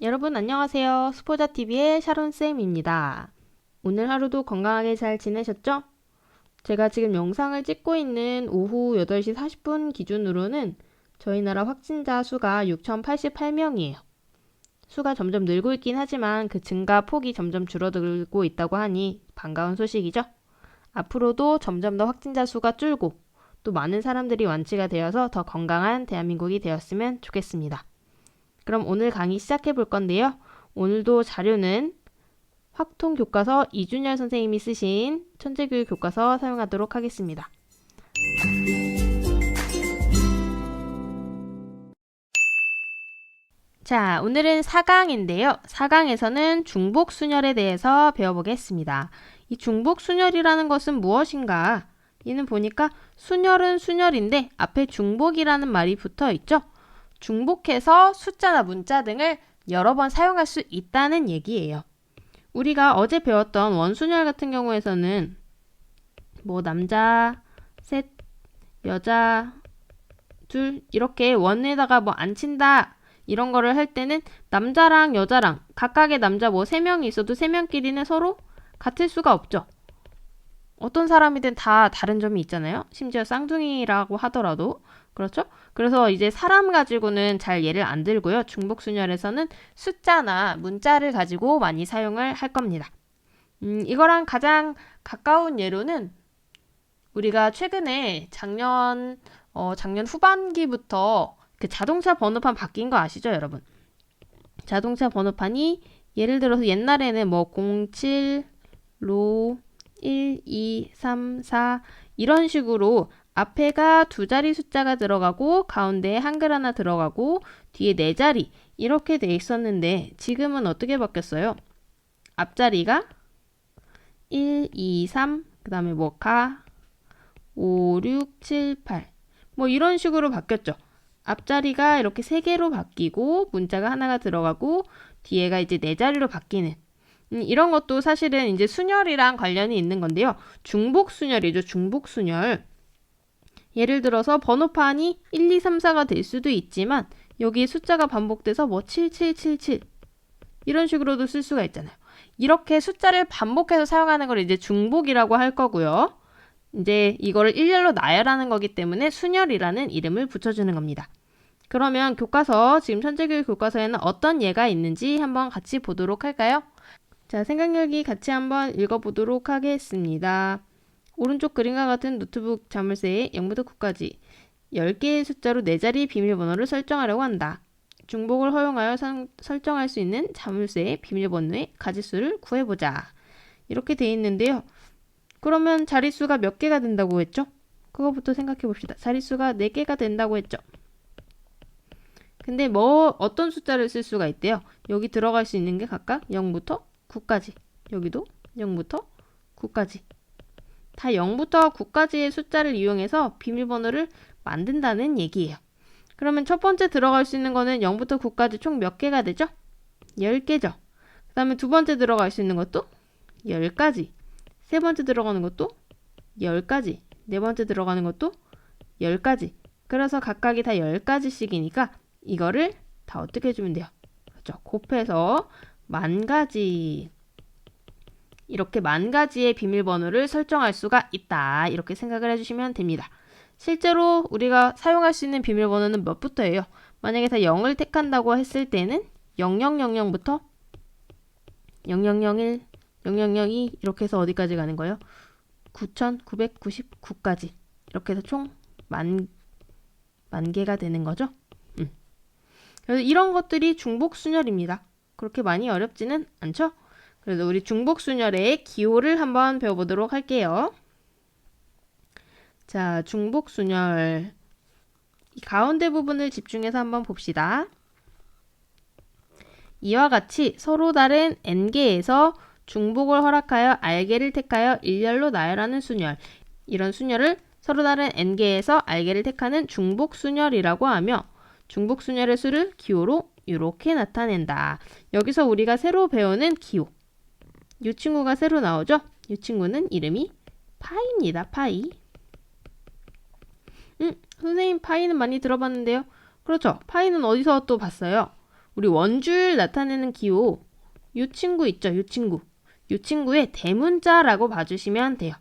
여러분 안녕하세요. 스포자TV의 샤론쌤입니다. 오늘 하루도 건강하게 잘 지내셨죠? 제가 지금 영상을 찍고 있는 오후 8시 40분 기준으로는 저희 나라 확진자 수가 6,088명이에요. 수가 점점 늘고 있긴 하지만 그 증가 폭이 점점 줄어들고 있다고 하니 반가운 소식이죠? 앞으로도 점점 더 확진자 수가 줄고 또 많은 사람들이 완치가 되어서 더 건강한 대한민국이 되었으면 좋겠습니다. 그럼 오늘 강의 시작해 볼 건데요. 오늘도 자료는 확통교과서 이준열 선생님이 쓰신 천재교육 교과서 사용하도록 하겠습니다. 자, 오늘은 4강인데요. 4강에서는 중복순열에 대해서 배워보겠습니다. 이 중복순열이라는 것은 무엇인가? 얘는 보니까 순열은 순열인데 앞에 중복이라는 말이 붙어 있죠. 중복해서 숫자나 문자 등을 여러 번 사용할 수 있다는 얘기예요. 우리가 어제 배웠던 원순열 같은 경우에서는 남자 셋, 여자 둘 이렇게 원에다가 안 친다 이런 거를 할 때는 남자랑 여자랑 각각의 남자 3명이 있어도 3명끼리는 서로 같을 수가 없죠. 어떤 사람이든 다 다른 점이 있잖아요. 심지어 쌍둥이라고 하더라도 그렇죠? 그래서 이제 사람 가지고는 잘 예를 안 들고요. 중복순열에서는 숫자나 문자를 가지고 많이 사용을 할 겁니다. 이거랑 가장 가까운 예로는 우리가 최근에 작년 후반기부터 그 자동차 번호판 바뀐 거 아시죠, 여러분? 자동차 번호판이 예를 들어서 옛날에는 07, 로, 1, 2, 3, 4 이런 식으로 앞에가 2자리 숫자가 들어가고 가운데에 한글 하나 들어가고 뒤에 4자리 이렇게 돼 있었는데 지금은 어떻게 바뀌었어요? 앞자리가 1, 2, 3 그 다음에 가 5, 6, 7, 8 이런 식으로 바뀌었죠. 앞자리가 이렇게 3개로 바뀌고 문자가 하나가 들어가고 뒤에가 이제 4자리로 바뀌는 이런 것도 사실은 이제 순열이랑 관련이 있는 건데요. 중복순열이죠. 중복순열. 예를 들어서 번호판이 1, 2, 3, 4가 될 수도 있지만 여기 숫자가 반복돼서 7777 이런 식으로도 쓸 수가 있잖아요. 이렇게 숫자를 반복해서 사용하는 걸 이제 중복이라고 할 거고요. 이제 이거를 일렬로 나열하는 거기 때문에 순열이라는 이름을 붙여주는 겁니다. 그러면 교과서, 지금 천재교육 교과서에는 어떤 예가 있는지 한번 같이 보도록 할까요? 자, 생각열기 같이 한번 읽어보도록 하겠습니다. 오른쪽 그림과 같은 노트북 자물쇠에 0부터 9까지 10개의 숫자로 4자리 비밀번호를 설정하려고 한다. 중복을 허용하여 설정할 수 있는 자물쇠의 비밀번호의 가지수를 구해보자. 이렇게 돼 있는데요. 그러면 자릿수가 몇 개가 된다고 했죠? 그거부터 생각해 봅시다. 자릿수가 4개가 된다고 했죠? 근데 어떤 숫자를 쓸 수가 있대요? 여기 들어갈 수 있는 게 각각 0부터 9까지. 여기도 0부터 9까지. 다 0부터 9까지의 숫자를 이용해서 비밀번호를 만든다는 얘기예요. 그러면 첫 번째 들어갈 수 있는 거는 0부터 9까지 총 몇 개가 되죠? 10개죠. 그 다음에 두 번째 들어갈 수 있는 것도 10가지. 세 번째 들어가는 것도 10가지. 네 번째 들어가는 것도 10가지. 그래서 각각이 다 10가지씩이니까 이거를 다 어떻게 해주면 돼요? 그렇죠. 곱해서 10,000가지. 이렇게 10,000가지의 비밀번호를 설정할 수가 있다. 이렇게 생각을 해주시면 됩니다. 실제로 우리가 사용할 수 있는 비밀번호는 몇부터예요? 만약에 다 0을 택한다고 했을 때는 0000부터 0001, 0002 이렇게 해서 어디까지 가는 거예요? 9,999까지. 이렇게 해서 총 10,000개가 되는 거죠. 그래서 이런 것들이 중복순열입니다. 그렇게 많이 어렵지는 않죠? 그래서 우리 중복순열의 기호를 한번 배워보도록 할게요. 자, 중복순열. 이 가운데 부분을 집중해서 한번 봅시다. 이와 같이 서로 다른 n개에서 중복을 허락하여 r개를 택하여 일렬로 나열하는 순열. 이런 순열을 서로 다른 n개에서 r개를 택하는 중복순열이라고 하며 중복순열의 수를 기호로 이렇게 나타낸다. 여기서 우리가 새로 배우는 기호. 이 친구가 새로 나오죠? 이 친구는 이름이 파이입니다. 파이. 선생님 파이는 많이 들어봤는데요. 그렇죠. 파이는 어디서 또 봤어요? 우리 원주율 나타내는 기호 요 친구 있죠? 요 친구. 요 친구의 대문자라고 봐주시면 돼요.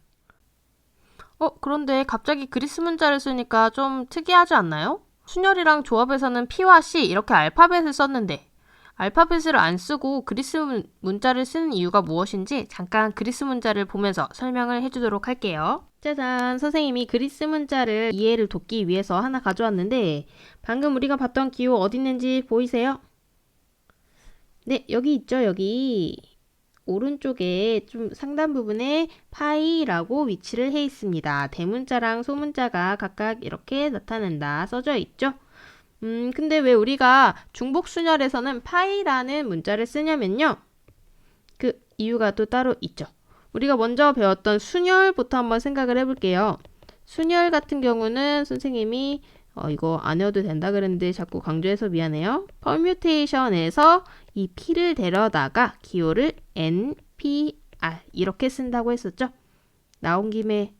그런데 갑자기 그리스 문자를 쓰니까 좀 특이하지 않나요? 순열이랑 조합에서는 P와 C 이렇게 알파벳을 썼는데 알파벳을 안 쓰고 그리스 문자를 쓰는 이유가 무엇인지 잠깐 그리스 문자를 보면서 설명을 해주도록 할게요. 짜잔! 선생님이 그리스 문자를 이해를 돕기 위해서 하나 가져왔는데 방금 우리가 봤던 기호 어디 있는지 보이세요? 네, 여기 있죠, 여기. 오른쪽에 좀 상단 부분에 파이라고 위치를 해 있습니다. 대문자랑 소문자가 각각 이렇게 나타낸다 써져 있죠. 근데 왜 우리가 중복순열에서는 파이라는 문자를 쓰냐면요. 그 이유가 또 따로 있죠. 우리가 먼저 배웠던 순열부터 한번 생각을 해볼게요. 순열 같은 경우는 선생님이 이거 안 외워도 된다 그랬는데 자꾸 강조해서 미안해요. 퍼뮤테이션에서 이 P를 데려다가 기호를 N, P, R 이렇게 쓴다고 했었죠. 나온 김에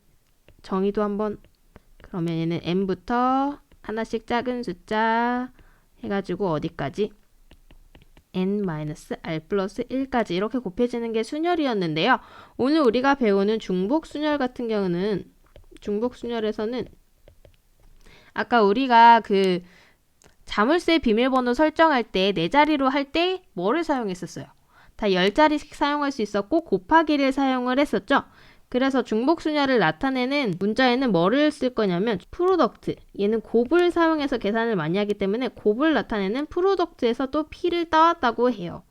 정의도 한번 그러면 얘는 N부터 하나씩 작은 숫자 해가지고 어디까지? n-r 플러스 1까지 이렇게 곱해지는 게 순열이었는데요. 오늘 우리가 배우는 중복순열 같은 경우는 중복순열에서는 아까 우리가 그 자물쇠 비밀번호 설정할 때 4자리로 할 때 뭐를 사용했었어요? 다 10자리씩 사용할 수 있었고 곱하기를 사용을 했었죠. 그래서 중복순열을 나타내는 문자에는 뭐를 쓸 거냐면 프로덕트, 얘는 곱을 사용해서 계산을 많이 하기 때문에 곱을 나타내는 프로덕트에서 또 P를 따왔다고 해요.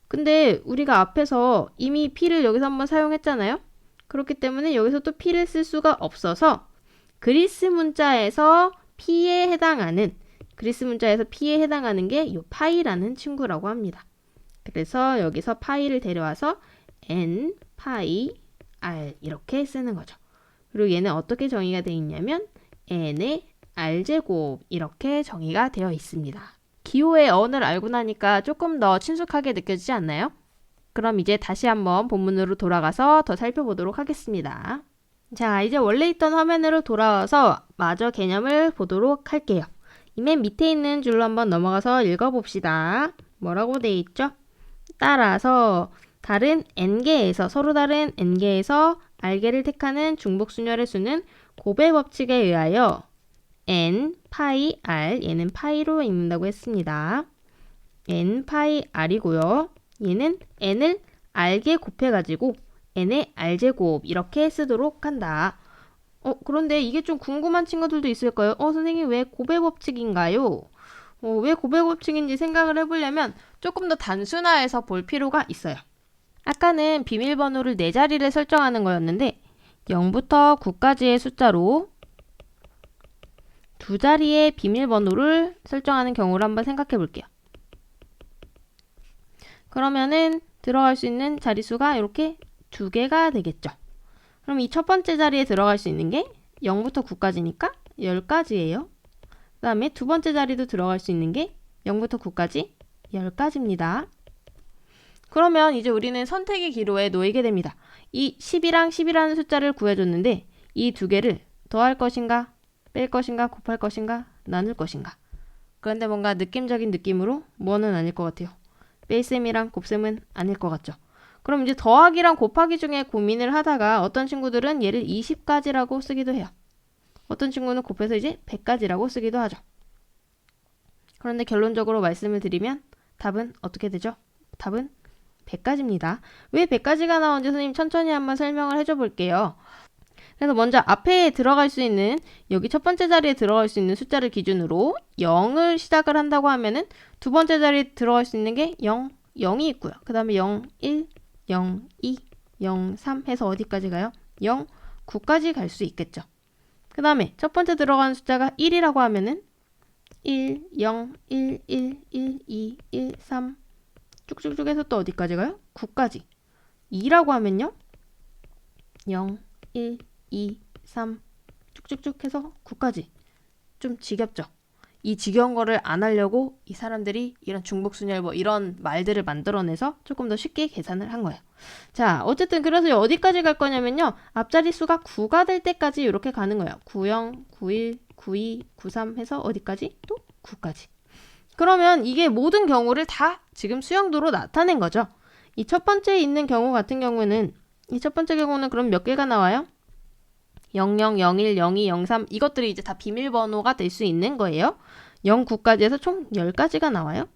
근데 우리가 앞에서 이미 P를 여기서 한번 사용했잖아요. 그렇기 때문에 여기서 또 P를 쓸 수가 없어서 그리스 문자에서 P에 해당하는 게 이 파이라는 친구라고 합니다. 그래서 여기서 파이를 데려와서 N, 파이, R 이렇게 쓰는 거죠. 그리고 얘는 어떻게 정의가 되어 있냐면 N의 R제곱 이렇게 정의가 되어 있습니다. 기호의 어원을 알고 나니까 조금 더 친숙하게 느껴지지 않나요? 그럼 이제 다시 한번 본문으로 돌아가서 더 살펴보도록 하겠습니다. 자, 이제 원래 있던 화면으로 돌아와서 마저 개념을 보도록 할게요. 이 맨 밑에 있는 줄로 한번 넘어가서 읽어봅시다. 뭐라고 되어 있죠? 따라서 서로 다른 n개에서 r개를 택하는 중복순열의 수는 곱의 법칙에 의하여 n, 파이, r, 얘는 파이로 읽는다고 했습니다. n, 파이, r이고요. 얘는 n을 r개 곱해가지고 n의 r제곱 이렇게 쓰도록 한다. 그런데 이게 좀 궁금한 친구들도 있을 거예요. 선생님 왜 곱의 법칙인가요? 왜 곱의 법칙인지 생각을 해보려면 조금 더 단순화해서 볼 필요가 있어요. 아까는 비밀번호를 4자리를 설정하는 거였는데 0부터 9까지의 숫자로 2자리의 비밀번호를 설정하는 경우를 한번 생각해 볼게요. 그러면은 들어갈 수 있는 자릿수가 이렇게 2개가 되겠죠. 그럼 이 첫 번째 자리에 들어갈 수 있는 게 0부터 9까지니까 10가지예요. 그 다음에 두 번째 자리도 들어갈 수 있는 게 0부터 9까지 10가지입니다. 그러면 이제 우리는 선택의 기로에 놓이게 됩니다. 이 10이랑 10이라는 숫자를 구해줬는데 이 두 개를 더할 것인가, 뺄 것인가, 곱할 것인가, 나눌 것인가. 그런데 뭔가 느낌적인 느낌으로 뭐는 아닐 것 같아요. 뺄셈이랑 곱셈은 아닐 것 같죠. 그럼 이제 더하기랑 곱하기 중에 고민을 하다가 어떤 친구들은 얘를 20가지라고 쓰기도 해요. 어떤 친구는 곱해서 이제 100가지라고 쓰기도 하죠. 그런데 결론적으로 말씀을 드리면 답은 어떻게 되죠? 답은 100가지입니다. 왜 100가지가 나오는지 선생님 천천히 한번 설명을 해줘 볼게요. 그래서 먼저 앞에 들어갈 수 있는 여기 첫 번째 자리에 들어갈 수 있는 숫자를 기준으로 0을 시작을 한다고 하면은 두 번째 자리에 들어갈 수 있는 게 0이 있고요. 그 다음에 0, 1, 0, 2, 0, 3 해서 어디까지 가요? 0, 9까지 갈 수 있겠죠. 그 다음에 첫 번째 들어가는 숫자가 1이라고 하면은 1, 0, 1, 1, 1, 2, 1, 3 쭉쭉쭉 해서 또 어디까지 가요? 9까지. 2라고 하면요. 0, 1, 2, 3 쭉쭉쭉 해서 9까지. 좀 지겹죠? 이 지겨운 거를 안 하려고 이 사람들이 이런 중복순열 이런 말들을 만들어내서 조금 더 쉽게 계산을 한 거예요. 자, 어쨌든 그래서 어디까지 갈 거냐면요. 앞자리 수가 9가 될 때까지 이렇게 가는 거예요. 90, 91, 92, 93 해서 어디까지? 또 9까지. 그러면 이게 모든 경우를 다 지금 수영도로 나타낸 거죠. 이 첫 번째에 있는 경우 같은 경우는 이 첫 번째 경우는 그럼 몇 개가 나와요? 00, 01, 02, 03 이것들이 이제 다 비밀번호가 될 수 있는 거예요. 09까지 해서 총 10가지가 나와요.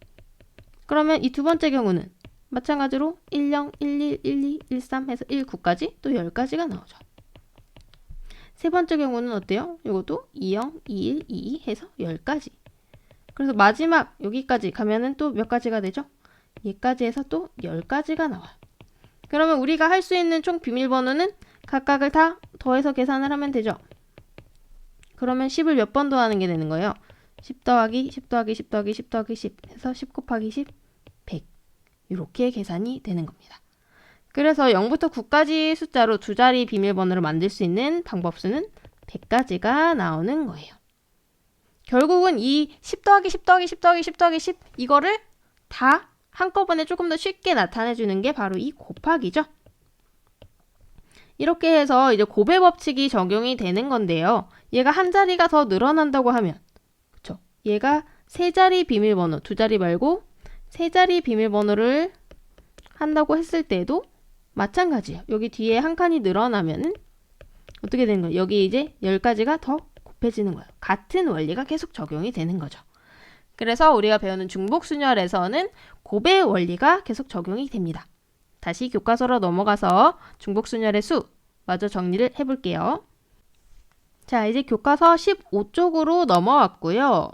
그러면 이 두 번째 경우는 마찬가지로 10, 11, 12, 13 해서 19까지 또 10가지가 나오죠. 세 번째 경우는 어때요? 이것도 20, 21, 22 해서 10가지. 그래서 마지막 여기까지 가면은 또 몇 가지가 되죠? 얘까지 해서 또 10가지가 나와요. 그러면 우리가 할 수 있는 총 비밀번호는 각각을 다 더해서 계산을 하면 되죠. 그러면 10을 몇 번 더하는 게 되는 거예요? 10 더하기 10 더하기 10 더하기 10 더하기 10 해서 10 곱하기 10, 100 이렇게 계산이 되는 겁니다. 그래서 0부터 9까지 숫자로 두 자리 비밀번호를 만들 수 있는 방법수는 100가지가 나오는 거예요. 결국은 이 10 더하기 10 더하기 10 더하기 10 더하기 10 이거를 다 한꺼번에 조금 더 쉽게 나타내주는 게 바로 이 곱하기죠. 이렇게 해서 이제 곱의 법칙이 적용이 되는 건데요. 얘가 한 자리가 더 늘어난다고 하면, 그쵸? 얘가 세 자리 비밀번호, 두 자리 말고 세 자리 비밀번호를 한다고 했을 때도 마찬가지예요. 여기 뒤에 한 칸이 늘어나면은 어떻게 되는 거예요? 여기 이제 10가지가 더 곱해지는 거예요. 같은 원리가 계속 적용이 되는 거죠. 그래서 우리가 배우는 중복순열에서는 곱의 원리가 계속 적용이 됩니다. 다시 교과서로 넘어가서 중복순열의 수 마저 정리를 해볼게요. 자, 이제 교과서 15쪽으로 넘어왔고요.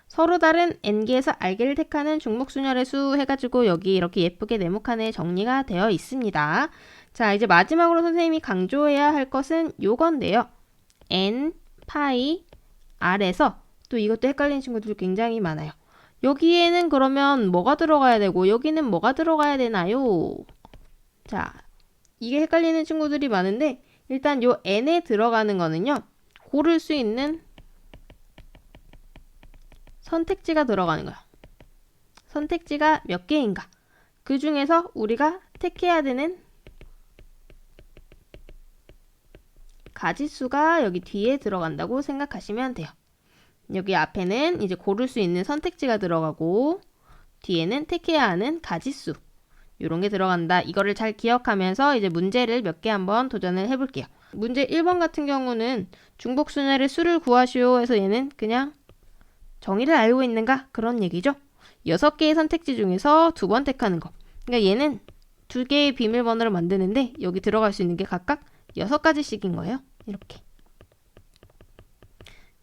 서로 다른 n개에서 r개를 택하는 중복순열의 수 해가지고 여기 이렇게 예쁘게 네모칸에 정리가 되어 있습니다. 자, 이제 마지막으로 선생님이 강조해야 할 것은 요건데요. n, 파이, r에서 또 이것도 헷갈리는 친구들 굉장히 많아요. 여기에는 그러면 뭐가 들어가야 되고 여기는 뭐가 들어가야 되나요? 자, 이게 헷갈리는 친구들이 많은데 일단 요 n에 들어가는 거는요. 고를 수 있는 선택지가 들어가는 거예요. 선택지가 몇 개인가? 그 중에서 우리가 택해야 되는 가지수가 여기 뒤에 들어간다고 생각하시면 돼요. 여기 앞에는 이제 고를 수 있는 선택지가 들어가고 뒤에는 택해야 하는 가지수 이런 게 들어간다. 이거를 잘 기억하면서 이제 문제를 몇 개 한번 도전을 해볼게요. 문제 1번 같은 경우는 중복순열의 수를 구하시오 해서 얘는 그냥 정의를 알고 있는가? 그런 얘기죠. 6개의 선택지 중에서 2번 택하는 거. 그러니까 얘는 2개의 비밀번호를 만드는데 여기 들어갈 수 있는 게 각각 6가지씩인 거예요. 이렇게.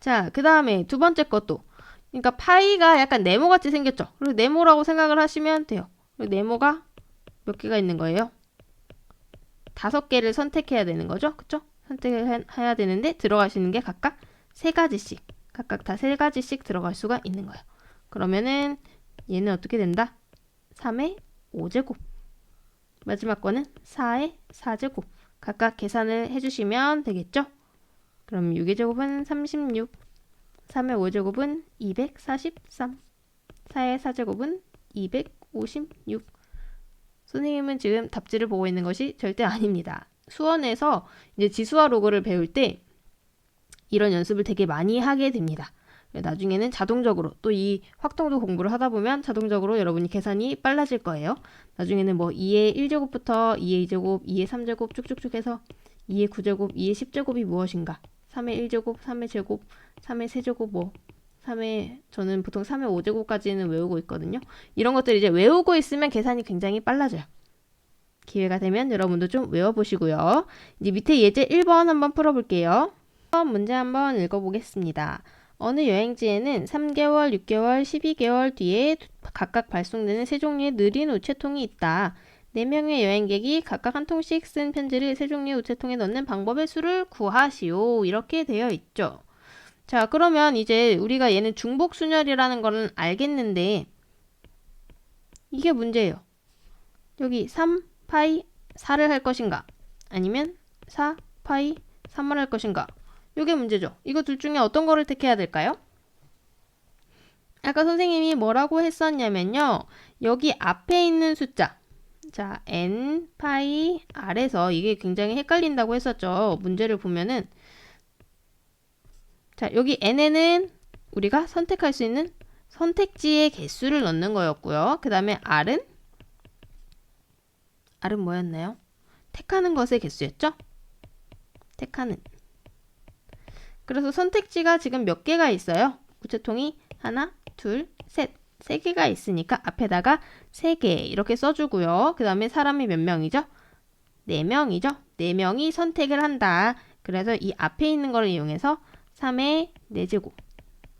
자, 그 다음에 두 번째 것도. 그러니까 파이가 약간 네모같이 생겼죠. 그리고 네모라고 생각을 하시면 돼요. 그리고 네모가 몇 개가 있는 거예요? 5개를 선택해야 되는 거죠. 그쵸? 선택을 해야 되는데 들어갈 수 있는 게 각각 3가지씩. 각각 다 3가지씩 들어갈 수가 있는 거예요. 그러면은 얘는 어떻게 된다? 3의 5제곱. 마지막 거는 4의 4제곱. 각각 계산을 해주시면 되겠죠? 그럼 6의 제곱은 36, 3의 5제곱은 243, 4의 4제곱은 256. 선생님은 지금 답지를 보고 있는 것이 절대 아닙니다. 수원에서 이제 지수와 로그를 배울 때 이런 연습을 되게 많이 하게 됩니다. 나중에는 자동적으로 또 이 확통도 공부를 하다 보면 자동적으로 여러분이 계산이 빨라질 거예요. 나중에는 뭐 2의 1제곱부터 2의 2제곱, 2의 3제곱 쭉쭉쭉 해서 2의 9제곱, 2의 10제곱이 무엇인가? 3의 1제곱, 3의 제곱, 3의 세제곱 뭐 3의 저는 보통 3의 5제곱까지는 외우고 있거든요. 이런 것들 이제 외우고 있으면 계산이 굉장히 빨라져요. 기회가 되면 여러분도 좀 외워보시고요. 이제 밑에 예제 1번 한번 풀어볼게요. 문제 한번 읽어보겠습니다. 어느 여행지에는 3개월, 6개월, 12개월 뒤에 각각 발송되는 세 종류의 느린 우체통이 있다. 4명의 여행객이 각각 한 통씩 쓴 편지를 세 종류의 우체통에 넣는 방법의 수를 구하시오. 이렇게 되어 있죠. 자, 그러면 이제 우리가 얘는 중복순열이라는 거는 알겠는데 이게 문제예요. 여기 3, 파이, 4를 할 것인가? 아니면 4, 파이, 3을 할 것인가? 이게 문제죠. 이거 둘 중에 어떤 거를 택해야 될까요? 아까 선생님이 뭐라고 했었냐면요. 여기 앞에 있는 숫자. 자, n, 파이, r에서 이게 굉장히 헷갈린다고 했었죠. 문제를 보면은 자, 여기 n에는 우리가 선택할 수 있는 선택지의 개수를 넣는 거였고요. 그 다음에 R은 뭐였나요? 택하는 것의 개수였죠? 택하는. 그래서 선택지가 지금 몇 개가 있어요? 우체통이 하나, 둘, 셋. 3개가 있으니까 앞에다가 3개 이렇게 써주고요. 그 다음에 사람이 몇 명이죠? 4명이죠? 4명이 선택을 한다. 그래서 이 앞에 있는 걸 이용해서 3의 4제곱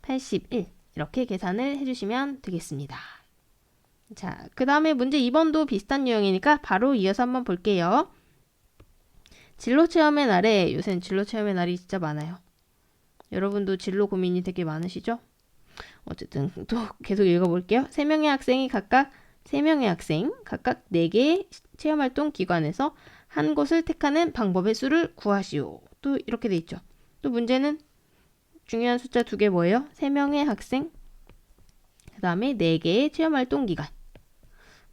81 이렇게 계산을 해주시면 되겠습니다. 자, 그 다음에 문제 2번도 비슷한 유형이니까 바로 이어서 한번 볼게요. 진로체험의 날에, 요새는 진로체험의 날이 진짜 많아요. 여러분도 진로 고민이 되게 많으시죠? 어쨌든 또 계속 읽어볼게요. 3명의 학생 각각 4개의 체험활동 기관에서 한 곳을 택하는 방법의 수를 구하시오. 또 이렇게 돼 있죠. 또 문제는 중요한 숫자 2개 뭐예요? 3명의 학생, 그 다음에 4개의 체험활동 기간.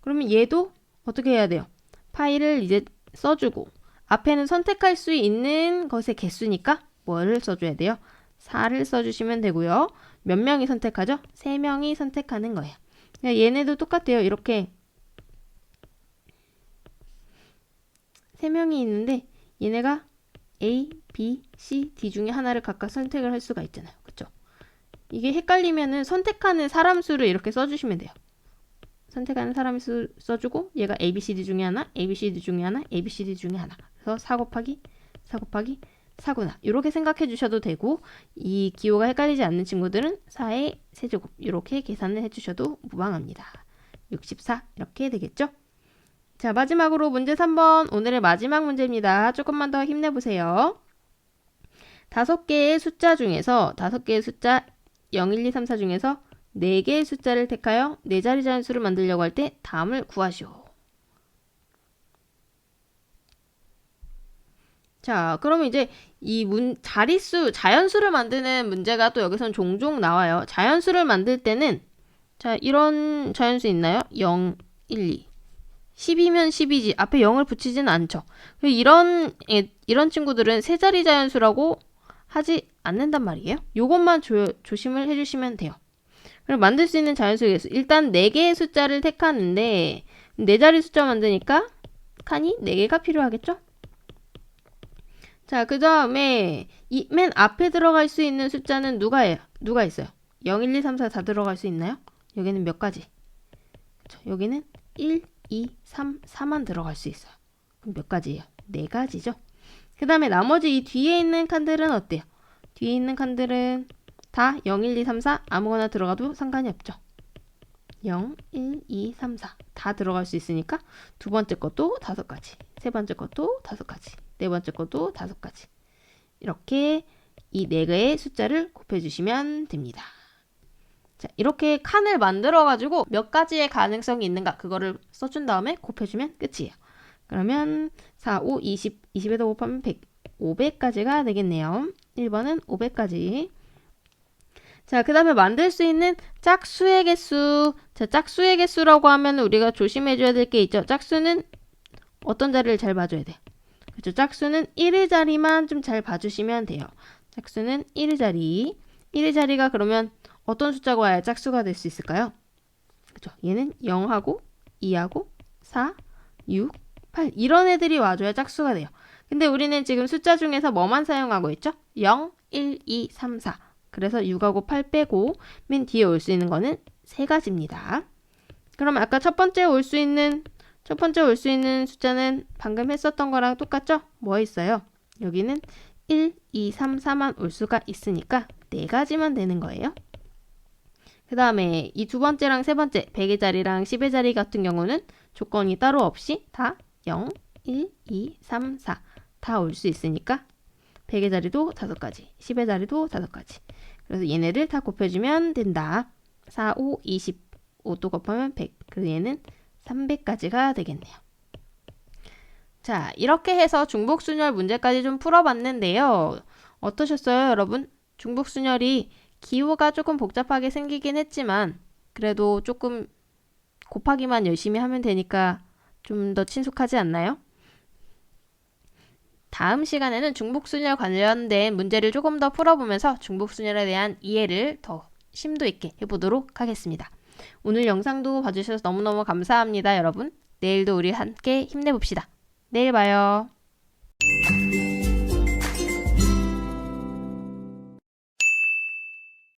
그러면 얘도 어떻게 해야 돼요? 파일을 이제 써주고 앞에는 선택할 수 있는 것의 개수니까 뭐를 써줘야 돼요? 4를 써주시면 되고요. 몇 명이 선택하죠? 3명이 선택하는 거예요. 그러니까 얘네도 똑같아요. 이렇게 3명이 있는데 얘네가 A, B, C, D 중에 하나를 각각 선택을 할 수가 있잖아요. 그렇죠? 이게 헷갈리면은 선택하는 사람 수를 이렇게 써주시면 돼요. 선택하는 사람 수 써주고 얘가 A, B, C, D 중에 하나, A, B, C, D 중에 하나, A, B, C, D 중에 하나. 그래서 4 곱하기 4 곱하기 4구나. 이렇게 생각해 주셔도 되고 이 기호가 헷갈리지 않는 친구들은 4의 세제곱 이렇게 계산을 해주셔도 무방합니다. 64 이렇게 되겠죠? 자, 마지막으로 문제 3번 오늘의 마지막 문제입니다. 조금만 더 힘내보세요. 5개의 숫자 중에서 5개의 숫자 0, 1, 2, 3, 4 중에서 4개의 숫자를 택하여 4자리 자연수를 만들려고 할 때 다음을 구하시오. 자, 그러면 이제 이 자릿수, 자연수를 만드는 문제가 또 여기선 종종 나와요. 자연수를 만들 때는 자, 이런 자연수 있나요? 0, 1, 2. 10이면 10이지. 앞에 0을 붙이지는 않죠. 이런 친구들은 세 자리 자연수라고 하지 않는단 말이에요. 요것만 조심을 해주시면 돼요. 그럼 만들 수 있는 자연수의 개수. 일단 4개의 숫자를 택하는데 4자리 숫자 만드니까 칸이 4개가 필요하겠죠? 자, 그 다음에 맨 앞에 들어갈 수 있는 숫자는 누가 있어요? 0, 1, 2, 3, 4 다 들어갈 수 있나요? 여기는 몇 가지? 그쵸? 여기는 1, 2, 3, 4만 들어갈 수 있어요. 그럼 몇 가지예요? 4가지죠. 그 다음에 나머지 이 뒤에 있는 칸들은 어때요? 뒤에 있는 칸들은 다 0, 1, 2, 3, 4 아무거나 들어가도 상관이 없죠. 0, 1, 2, 3, 4 다 들어갈 수 있으니까 두 번째 것도 5가지, 세 번째 것도 5가지, 네 번째 것도 5가지. 이렇게 이 4개의 숫자를 곱해주시면 됩니다. 자, 이렇게 칸을 만들어가지고 몇 가지의 가능성이 있는가 그거를 써준 다음에 곱해주면 끝이에요. 그러면 4, 5, 20, 20에다 곱하면 100, 500까지가 되겠네요. 1번은 500까지. 자, 그 다음에 만들 수 있는 짝수의 개수. 자, 짝수의 개수라고 하면 우리가 조심해줘야 될 게 있죠. 짝수는 어떤 자리를 잘 봐줘야 돼? 그렇죠. 짝수는 1의 자리만 좀 잘 봐주시면 돼요. 짝수는 1의 자리. 1의 자리가 그러면 어떤 숫자가 와야 짝수가 될 수 있을까요? 그렇죠. 얘는 0하고 2하고 4, 6, 8 이런 애들이 와줘야 짝수가 돼요. 근데 우리는 지금 숫자 중에서 뭐만 사용하고 있죠? 0, 1, 2, 3, 4 그래서 6하고 8 빼고 맨 뒤에 올 수 있는 거는 3가지입니다. 그럼 아까 첫 번째 올 수 있는 숫자는 방금 했었던 거랑 똑같죠? 뭐 있어요? 여기는 1, 2, 3, 4만 올 수가 있으니까 4가지만 되는 거예요. 그 다음에 이 두 번째랑 세 번째 100의 자리랑 10의 자리 같은 경우는 조건이 따로 없이 다 0, 1, 2, 3, 4 다 올 수 있으니까 100의 자리도 5가지, 10의 자리도 5가지. 그래서 얘네를 다 곱해주면 된다. 4, 5, 20, 5도 곱하면 100. 그래서 얘는 300까지가 되겠네요. 자, 이렇게 해서 중복순열 문제까지 좀 풀어봤는데요. 어떠셨어요, 여러분? 중복순열이 기호가 조금 복잡하게 생기긴 했지만 그래도 조금 곱하기만 열심히 하면 되니까 좀 더 친숙하지 않나요? 다음 시간에는 중복순열 관련된 문제를 조금 더 풀어보면서 중복순열에 대한 이해를 더 심도 있게 해보도록 하겠습니다. 오늘 영상도 봐주셔서 너무너무 감사합니다, 여러분. 내일도 우리 함께 힘내봅시다. 내일 봐요.